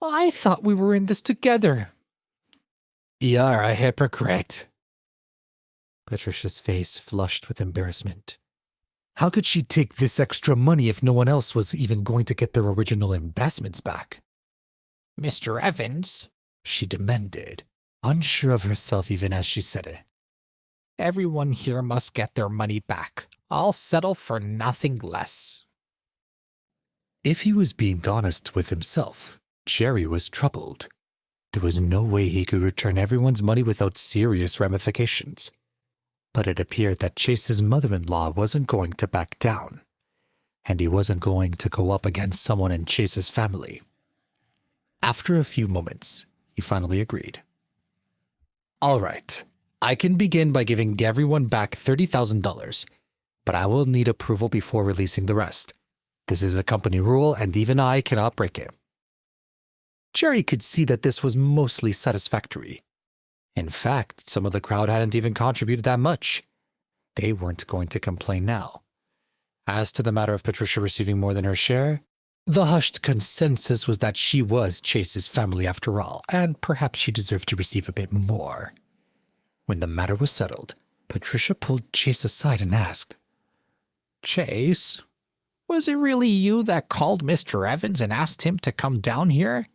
I thought we were in this together. You're a hypocrite. Patricia's face flushed with embarrassment. How could she take this extra money if no one else was even going to get their original investments back? Mr. Evans, she demanded, unsure of herself even as she said it. Everyone here must get their money back. I'll settle for nothing less. If he was being honest with himself, Jerry was troubled. There was no way he could return everyone's money without serious ramifications. But it appeared that Chase's mother-in-law wasn't going to back down, and he wasn't going to go up against someone in Chase's family. After a few moments, he finally agreed. All right, I can begin by giving everyone back $30,000, but I will need approval before releasing the rest. This is a company rule, and even I cannot break it. Jerry could see that this was mostly satisfactory. In fact, some of the crowd hadn't even contributed that much. They weren't going to complain now. As to the matter of Patricia receiving more than her share, the hushed consensus was that she was Chase's family after all, and perhaps she deserved to receive a bit more. When the matter was settled, Patricia pulled Chase aside and asked, Chase, was it really you that called Mr. Evans and asked him to come down here?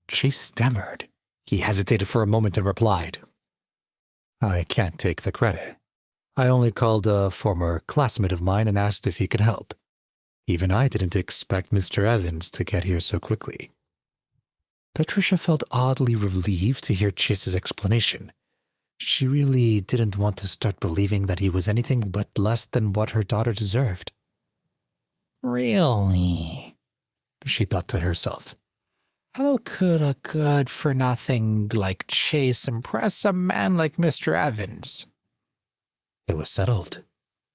Chase stammered. He hesitated for a moment and replied, I can't take the credit. I only called a former classmate of mine and asked if he could help. Even I didn't expect Mr. Evans to get here so quickly. Patricia felt oddly relieved to hear Chase's explanation. She really didn't want to start believing that he was anything but less than what her daughter deserved. Really? She thought to herself. How could a good-for-nothing like Chase impress a man like Mr. Evans? It was settled.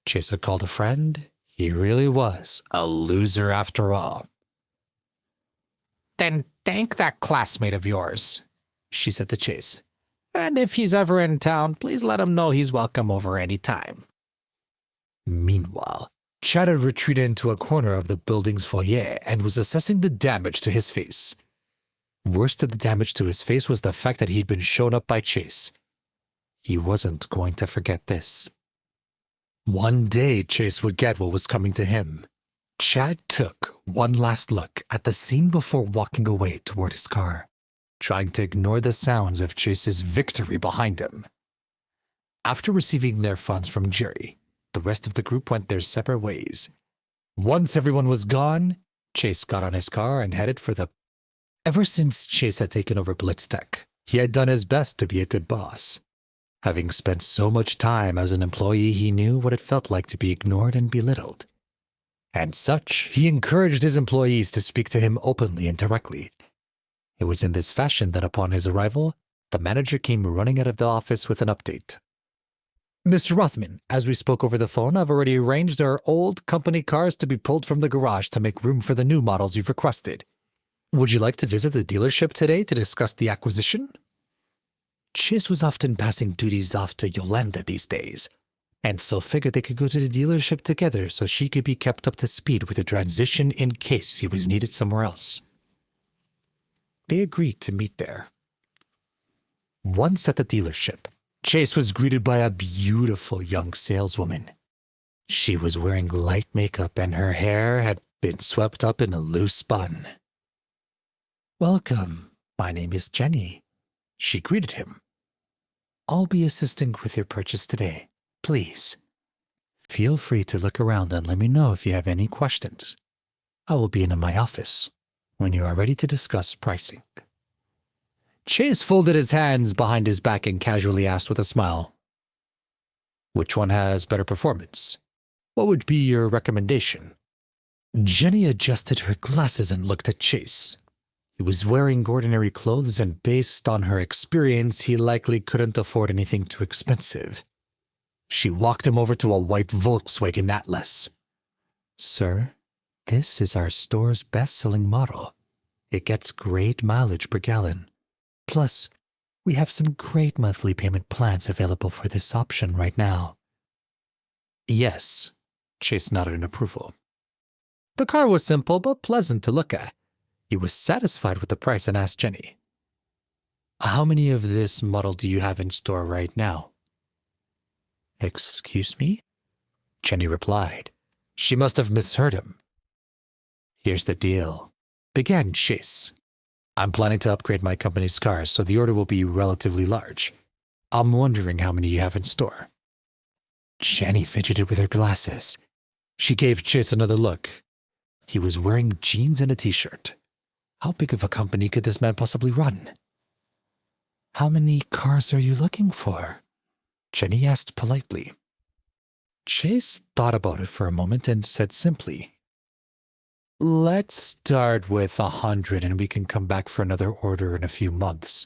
Chase had called a friend. He really was a loser after all. Then thank that classmate of yours, she said to Chase. And if he's ever in town, please let him know he's welcome over any time. Meanwhile, Chad had retreated into a corner of the building's foyer and was assessing the damage to his face. Worst of the damage to his face was the fact that he'd been shown up by Chase. He wasn't going to forget this. One day Chase would get what was coming to him. Chad took one last look at the scene before walking away toward his car, trying to ignore the sounds of Chase's victory behind him. After receiving their funds from Jerry, the rest of the group went their separate ways. Once everyone was gone, Chase got on his car and headed for the... Ever since Chase had taken over Blitz Tech, he had done his best to be a good boss. Having spent so much time as an employee, he knew what it felt like to be ignored and belittled. And such, he encouraged his employees to speak to him openly and directly. It was in this fashion that upon his arrival, the manager came running out of the office with an update. Mr. Rothman, as we spoke over the phone, I've already arranged our old company cars to be pulled from the garage to make room for the new models you've requested. Would you like to visit the dealership today to discuss the acquisition? Chase was often passing duties off to Yolanda these days, and so figured they could go to the dealership together so she could be kept up to speed with the transition in case he was needed somewhere else. They agreed to meet there. Once at the dealership, Chase was greeted by a beautiful young saleswoman. She was wearing light makeup and her hair had been swept up in a loose bun. Welcome, my name is Jenny, she greeted him. I'll be assisting with your purchase today. Please, feel free to look around and let me know if you have any questions. I will be in my office when you are ready to discuss pricing. Chase folded his hands behind his back and casually asked with a smile, which one has better performance? What would be your recommendation? Jenny adjusted her glasses and looked at Chase. He was wearing ordinary clothes, and based on her experience, he likely couldn't afford anything too expensive. She walked him over to a white Volkswagen Atlas. Sir, this is our store's best-selling model. It gets great mileage per gallon. Plus, we have some great monthly payment plans available for this option right now. Yes, Chase nodded in approval. The car was simple but pleasant to look at. He was satisfied with the price and asked Jenny, "How many of this model do you have in store right now?" "Excuse me?" Jenny replied. She must have misheard him. "Here's the deal," began Chase. "I'm planning to upgrade my company's cars, so the order will be relatively large. I'm wondering how many you have in store." Jenny fidgeted with her glasses. She gave Chase another look. He was wearing jeans and a t-shirt. How big of a company could this man possibly run? "How many cars are you looking for?" Jenny asked politely. Chase thought about it for a moment and said simply, "Let's start with 100 and we can come back for another order in a few months."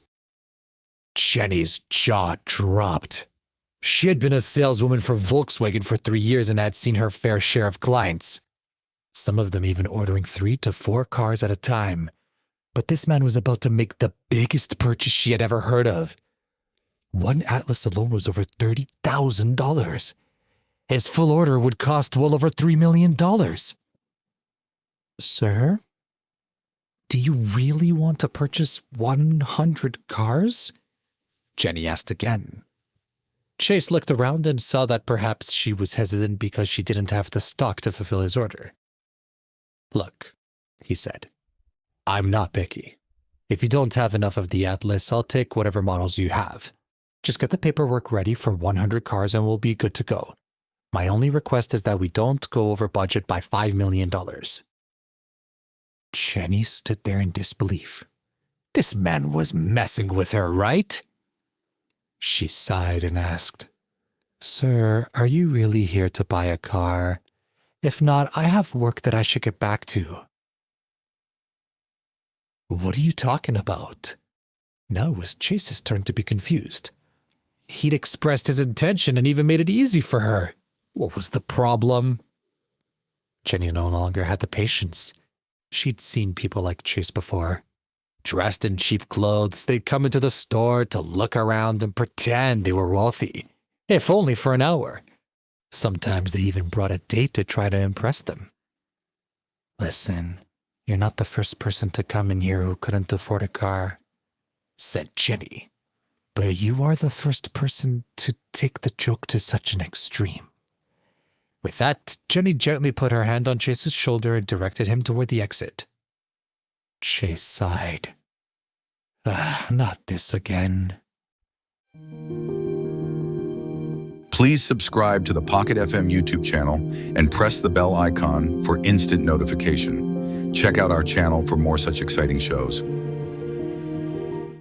Jenny's jaw dropped. She had been a saleswoman for Volkswagen for 3 years and had seen her fair share of clients, some of them even ordering 3 to 4 cars at a time. But this man was about to make the biggest purchase she had ever heard of. One Atlas alone was over $30,000. His full order would cost well over $3 million. "Sir, do you really want to purchase 100 cars?" Jenny asked again. Chase looked around and saw that perhaps she was hesitant because she didn't have the stock to fulfill his order. "Look," he said, "I'm not picky. If you don't have enough of the Atlas, I'll take whatever models you have. Just get the paperwork ready for 100 cars and we'll be good to go. My only request is that we don't go over budget by $5 million. Jenny stood there in disbelief. This man was messing with her, right? She sighed and asked, "Sir, are you really here to buy a car? If not, I have work that I should get back to." "What are you talking about?" Now it was Chase's turn to be confused. He'd expressed his intention and even made it easy for her. What was the problem? Jenny no longer had the patience. She'd seen people like Chase before. Dressed in cheap clothes, they'd come into the store to look around and pretend they were wealthy, if only for an hour. Sometimes they even brought a date to try to impress them. "Listen, you're not the first person to come in here who couldn't afford a car," said Jenny. "But you are the first person to take the joke to such an extreme." With that, Jenny gently put her hand on Chase's shoulder and directed him toward the exit. Chase sighed. Not this again." Please subscribe to the Pocket FM YouTube channel and press the bell icon for instant notification. Check out our channel for more such exciting shows.